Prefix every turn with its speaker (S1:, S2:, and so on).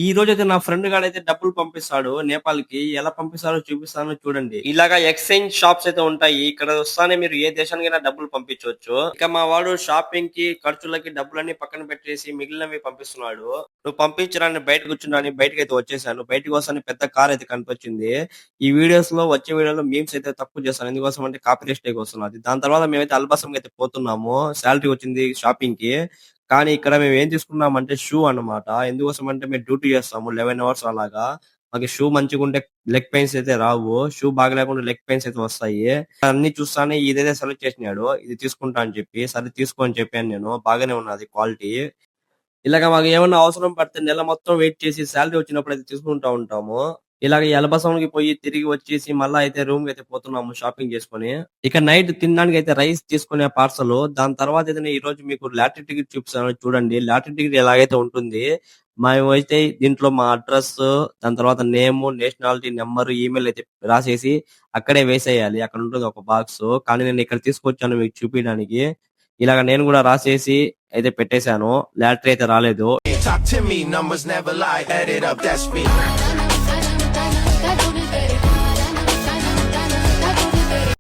S1: ఈ రోజైతే నా ఫ్రెండ్ గాడైతే డబ్బులు పంపిస్తాడు నేపాల్ కి. ఎలా పంపిస్తాడో చూపిస్తాను చూడండి. ఇలాగా ఎక్స్చేంజ్ షాప్స్ అయితే ఉంటాయి. ఇక్కడ వస్తానే మీరు ఏ దేశానికైనా డబ్బులు పంపించవచ్చు. ఇక మా వాడు షాపింగ్ కి ఖర్చులకి డబ్బులన్నీ పక్కన పెట్టేసి మిగిలినవి పంపిస్తున్నాడు. నువ్వు పంపించడాన్ని బయట కూర్చున్నాని బయటకి అయితే వచ్చేసాను. బయటకు వస్తానే పెద్ద కార్ అయితే కనిపించింది. ఈ వీడియోస్ లో వచ్చే వీడియోలో మీమ్స్ అయితే తక్కువ చేస్తాను. ఎందుకోసం అంటే కాపీ స్టేక్ వస్తున్నది. దాని తర్వాత మేమైతే అల్బసం అయితే పోతున్నాము. శాలరీ వచ్చింది షాపింగ్ కి. కానీ ఇక్కడ మేము ఏం తీసుకున్నామంటే షూ అన్నమాట. ఎందుకోసం అంటే మేము డ్యూటీ చేస్తాము 11 అవర్స్ అలాగా. మాకు షూ మంచిగుంటే లెగ్ పెయిన్స్ అయితే రావు. షూ బాగా లేకుండా లెగ్ పెయిన్స్ అయితే వస్తాయి. అన్ని చూస్తానే ఇదైతే సెలెక్ట్ చేసినాడు. ఇది తీసుకుంటా అని చెప్పి. సరే తీసుకో అని చెప్పాను నేను. బాగానే ఉన్నది క్వాలిటీ. ఇలాగ మాకు ఏమన్నా అవసరం పడితే నెల మొత్తం వెయిట్ చేసి సాలరీ వచ్చినప్పుడు అయితే తీసుకుంటా ఉంటాము. ఇలాగ ఎలబసంకి పోయి తిరిగి వచ్చేసి మళ్ళా అయితే రూమ్ అయితే పోతున్నాము షాపింగ్ చేసుకొని. ఇక నైట్ తినడానికి అయితే రైస్ తీసుకునే పార్సల్. దాని తర్వాత అయితే ఈ రోజు మీకు లాటరీ టికెట్ చూపిస్తాను చూడండి. లాటరీ టికెట్ ఎలాగైతే ఉంటుంది. మేమైతే దీంట్లో మా అడ్రస్, దాని తర్వాత నేమ్, నేషనాలిటీ నెంబర్, ఈమెయిల్ అయితే రాసేసి అక్కడే వేసేయాలి. అక్కడ ఉంటుంది ఒక బాక్స్. కానీ నేను ఇక్కడ తీసుకొచ్చాను మీకు చూపించడానికి. ఇలాగ నేను కూడా రాసేసి అయితే పెట్టేశాను. లాటరీ అయితే రాలేదు.
S2: Talk to me, numbers never lie. Add it up, that's me.
S3: That booty, baby.